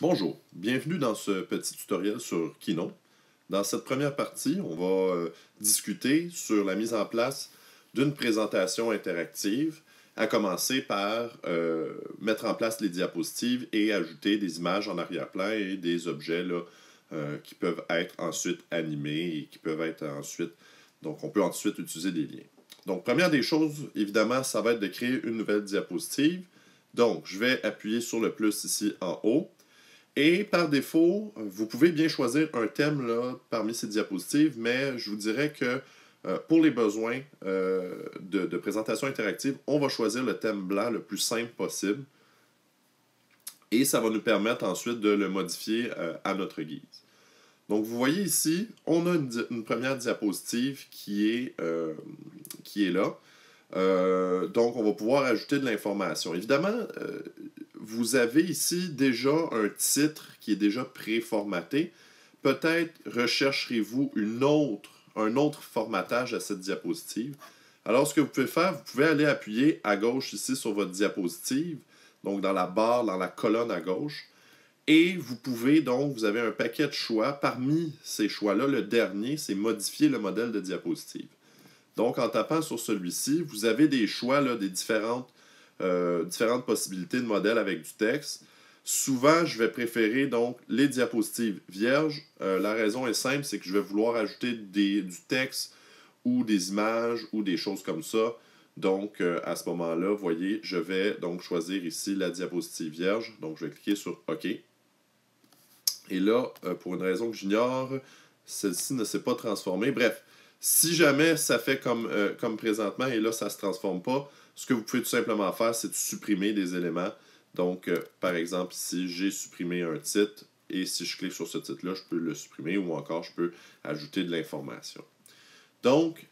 Bonjour, bienvenue dans ce petit tutoriel sur Keynote. Dans cette première partie, on va discuter sur la mise en place d'une présentation interactive, à commencer par mettre en place les diapositives et ajouter des images en arrière-plan et des objets là, qui peuvent être ensuite animés et qui peuvent être ensuite... Donc, on peut ensuite utiliser des liens. Donc, première des choses, évidemment, ça va être de créer une nouvelle diapositive. Donc, je vais appuyer sur le plus ici en haut. Et par défaut, vous pouvez bien choisir un thème là, parmi ces diapositives, mais je vous dirais que pour les besoins de présentation interactive, on va choisir le thème blanc le plus simple possible. Et ça va nous permettre ensuite de le modifier à notre guise. Donc vous voyez ici, on a une première diapositive qui est là. Donc on va pouvoir ajouter de l'information. Évidemment, vous avez ici déjà un titre qui est déjà préformaté. Peut-être rechercherez-vous un autre formatage à cette diapositive. Alors, ce que vous pouvez faire, vous pouvez aller appuyer à gauche ici sur votre diapositive, donc dans la barre, dans la colonne à gauche. Et vous pouvez donc, vous avez un paquet de choix. Parmi ces choix-là, le dernier, c'est modifier le modèle de diapositive. Donc, en tapant sur celui-ci, vous avez des choix, là, des différentes possibilités de modèles avec du texte. Souvent, je vais préférer donc les diapositives vierges. La raison est simple, c'est que je vais vouloir ajouter du texte ou des images ou des choses comme ça. Donc, à ce moment-là, vous voyez, je vais donc choisir ici la diapositive vierge. Donc, je vais cliquer sur OK. Et là, pour une raison que j'ignore, celle-ci ne s'est pas transformée. Bref, si jamais ça fait comme présentement et là, ça ne se transforme pas, ce que vous pouvez tout simplement faire, c'est de supprimer des éléments. Donc, par exemple, ici, j'ai supprimé un titre et si je clique sur ce titre-là, je peux le supprimer ou encore je peux ajouter de l'information. Donc,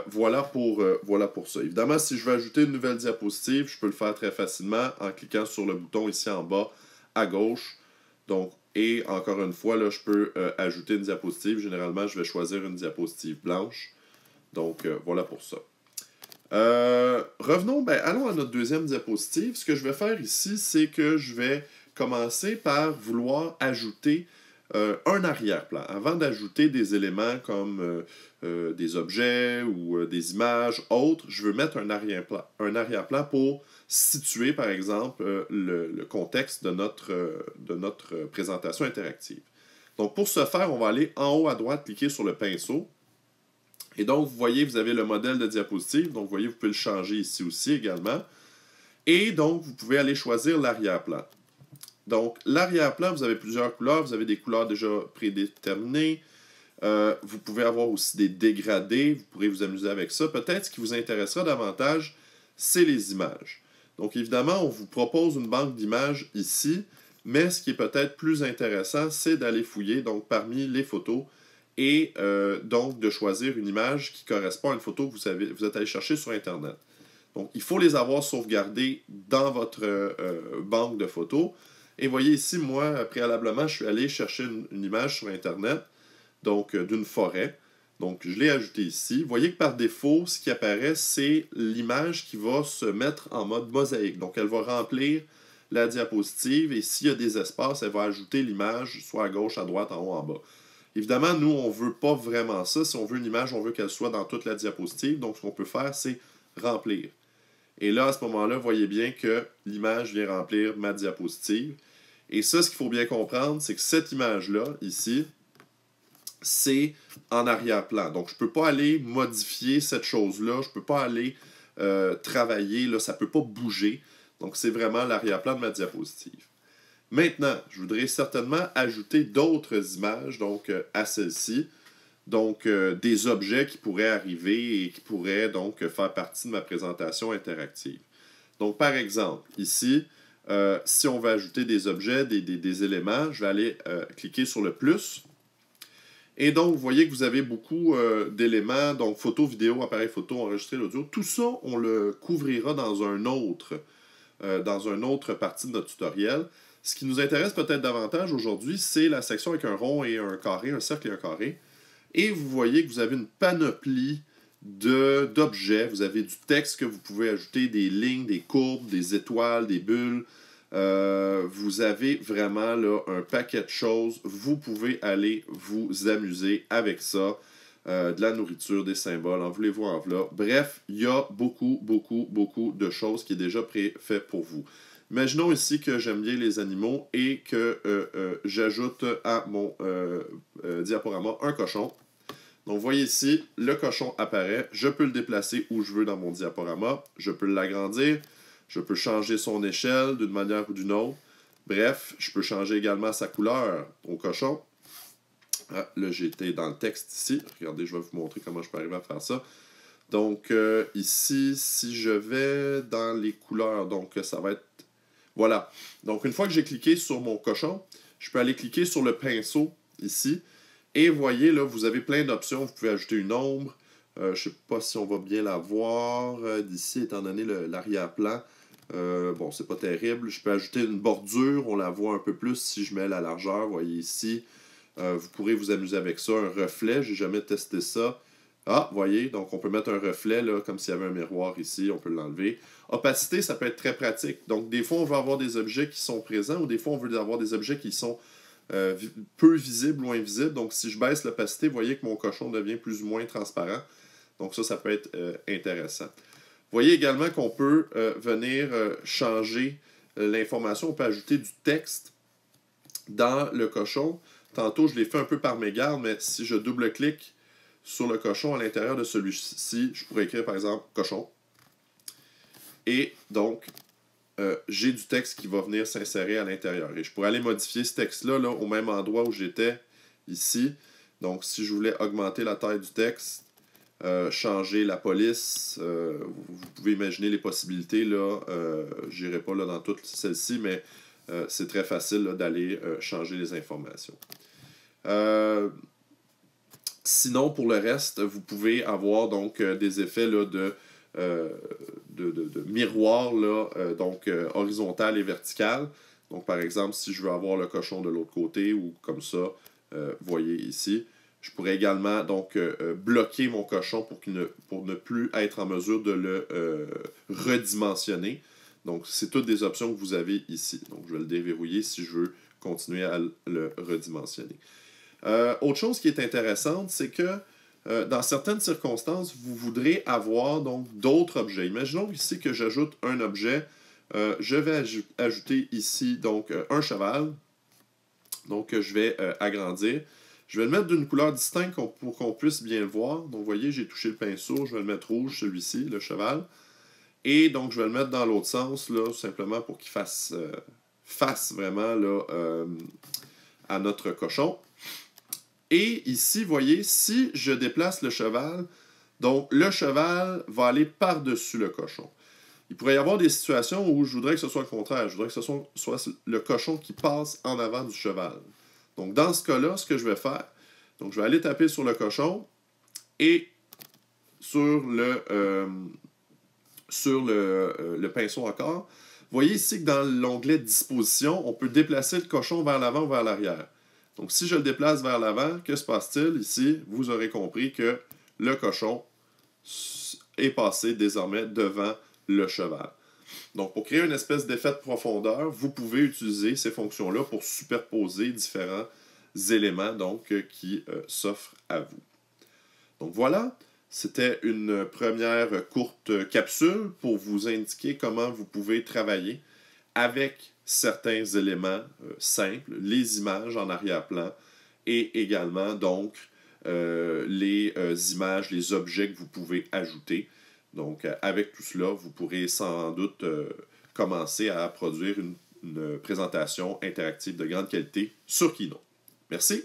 voilà pour ça. Évidemment, si je veux ajouter une nouvelle diapositive, je peux le faire très facilement en cliquant sur le bouton ici en bas à gauche. Donc, et encore une fois, là, je peux ajouter une diapositive. Généralement, je vais choisir une diapositive blanche. Donc, voilà pour ça. Revenons, allons à notre deuxième diapositive. Ce que je vais faire ici, c'est que je vais commencer par vouloir ajouter un arrière-plan. Avant d'ajouter des éléments comme des objets ou des images autres, je veux mettre un arrière-plan pour situer, par exemple, le contexte de notre présentation interactive. Donc, pour ce faire, on va aller en haut à droite, cliquer sur le pinceau. Et donc, vous voyez, vous avez le modèle de diapositive. Donc, vous voyez, vous pouvez le changer ici aussi également. Et donc, vous pouvez aller choisir l'arrière-plan. Donc, l'arrière-plan, vous avez plusieurs couleurs. Vous avez des couleurs déjà prédéterminées. Vous pouvez avoir aussi des dégradés. Vous pourrez vous amuser avec ça. Peut-être ce qui vous intéressera davantage, c'est les images. Donc, évidemment, on vous propose une banque d'images ici. Mais ce qui est peut-être plus intéressant, c'est d'aller fouiller donc parmi les photos et donc de choisir une image qui correspond à une photo que vous êtes allé chercher sur Internet. Donc, il faut les avoir sauvegardées dans votre banque de photos. Et voyez ici, moi, préalablement, je suis allé chercher une image sur Internet, donc d'une forêt. Donc, je l'ai ajoutée ici. Vous voyez que par défaut, ce qui apparaît, c'est l'image qui va se mettre en mode mosaïque. Donc, elle va remplir la diapositive et s'il y a des espaces, elle va ajouter l'image soit à gauche, à droite, en haut, en bas. Évidemment, nous, on ne veut pas vraiment ça. Si on veut une image, on veut qu'elle soit dans toute la diapositive. Donc, ce qu'on peut faire, c'est remplir. Et là, à ce moment-là, vous voyez bien que l'image vient remplir ma diapositive. Et ça, ce qu'il faut bien comprendre, c'est que cette image-là, ici, c'est en arrière-plan. Donc, je ne peux pas aller modifier cette chose-là. Je ne peux pas aller travailler. Là, ça ne peut pas bouger. Donc, c'est vraiment l'arrière-plan de ma diapositive. Maintenant, je voudrais certainement ajouter d'autres images donc, à celle-ci. Donc, des objets qui pourraient arriver et qui pourraient donc faire partie de ma présentation interactive. Donc, par exemple, ici, si on veut ajouter des objets, des éléments, je vais aller cliquer sur le plus. Et donc, vous voyez que vous avez beaucoup d'éléments, donc photo, vidéo, appareil photo, enregistrer l'audio. Tout ça, on le couvrira dans une autre partie de notre tutoriel. Ce qui nous intéresse peut-être davantage aujourd'hui, c'est la section avec un rond et un carré, un cercle et un carré. Et vous voyez que vous avez une panoplie d'objets. Vous avez du texte que vous pouvez ajouter, des lignes, des courbes, des étoiles, des bulles, Vous avez vraiment là, un paquet de choses. Vous pouvez aller vous amuser avec ça. De la nourriture, des symboles, en voulez-vous, en voilà. Bref, il y a beaucoup, beaucoup, beaucoup de choses qui est déjà préfait pour vous. Imaginons ici que j'aime bien les animaux et que j'ajoute à mon diaporama un cochon. Donc, vous voyez ici, le cochon apparaît. Je peux le déplacer où je veux dans mon diaporama. Je peux l'agrandir. Je peux changer son échelle d'une manière ou d'une autre. Bref, je peux changer également sa couleur au cochon. Ah, là, j'étais dans le texte ici. Regardez, je vais vous montrer comment je peux arriver à faire ça. Donc, ici, si je vais dans les couleurs, donc ça va être... Voilà. Donc, une fois que j'ai cliqué sur mon cochon, je peux aller cliquer sur le pinceau ici. Et voyez, là, vous avez plein d'options. Vous pouvez ajouter une ombre. Je ne sais pas si on va bien la voir d'ici, étant donné l'arrière-plan. Bon, c'est pas terrible. Je peux ajouter une bordure. On la voit un peu plus si je mets la largeur. Vous voyez ici. Vous pourrez vous amuser avec ça. Un reflet, j'ai jamais testé ça. Ah, voyez, donc on peut mettre un reflet, là, comme s'il y avait un miroir ici, on peut l'enlever. Opacité, ça peut être très pratique. Donc, des fois, on veut avoir des objets qui sont présents, ou des fois, on veut avoir des objets qui sont peu visibles ou invisibles. Donc, si je baisse l'opacité, vous voyez que mon cochon devient plus ou moins transparent. Donc, ça peut être intéressant. Vous voyez également qu'on peut venir changer l'information. On peut ajouter du texte dans le cochon. Tantôt, je l'ai fait un peu par mégarde, mais si je double-clique sur le cochon à l'intérieur de celui-ci, je pourrais écrire par exemple « cochon ». Et donc, j'ai du texte qui va venir s'insérer à l'intérieur. Et je pourrais aller modifier ce texte-là là, au même endroit où j'étais ici. Donc, si je voulais augmenter la taille du texte, changer la police, vous pouvez imaginer les possibilités. Je n'irai pas là, dans toutes celles-ci, mais c'est très facile d'aller changer les informations. Sinon, pour le reste, vous pouvez avoir donc des effets là, de miroir là, horizontal et vertical. Donc, par exemple, si je veux avoir le cochon de l'autre côté ou comme ça, voyez ici. Je pourrais également donc bloquer mon cochon pour ne plus être en mesure de le redimensionner. Donc, c'est toutes des options que vous avez ici. Donc, je vais le déverrouiller si je veux continuer à le redimensionner. Autre chose qui est intéressante, c'est que dans certaines circonstances, vous voudrez avoir donc d'autres objets. Imaginons ici que j'ajoute un objet. Je vais ajouter ici donc un cheval. Donc, je vais agrandir. Je vais le mettre d'une couleur distincte pour qu'on puisse bien le voir. Donc, vous voyez, j'ai touché le pinceau. Je vais le mettre rouge, celui-ci, le cheval. Et donc, je vais le mettre dans l'autre sens, là, simplement pour qu'il fasse face vraiment là, à notre cochon. Et ici, vous voyez, si je déplace le cheval, donc le cheval va aller par-dessus le cochon. Il pourrait y avoir des situations où je voudrais que ce soit le contraire. Je voudrais que ce soit le cochon qui passe en avant du cheval. Donc, dans ce cas-là, ce que je vais faire, donc je vais aller taper sur le cochon et sur le pinceau encore. Vous voyez ici que dans l'onglet Disposition, on peut déplacer le cochon vers l'avant ou vers l'arrière. Donc, si je le déplace vers l'avant, que se passe-t-il ici? Vous aurez compris que le cochon est passé désormais devant le cheval. Donc, pour créer une espèce d'effet de profondeur, vous pouvez utiliser ces fonctions-là pour superposer différents éléments donc, qui s'offrent à vous. Donc, voilà. C'était une première courte capsule pour vous indiquer comment vous pouvez travailler avec certains éléments simples, les images en arrière-plan et également donc les images, les objets que vous pouvez ajouter. Donc avec tout cela, vous pourrez sans doute commencer à produire une présentation interactive de grande qualité sur Keynote. Merci.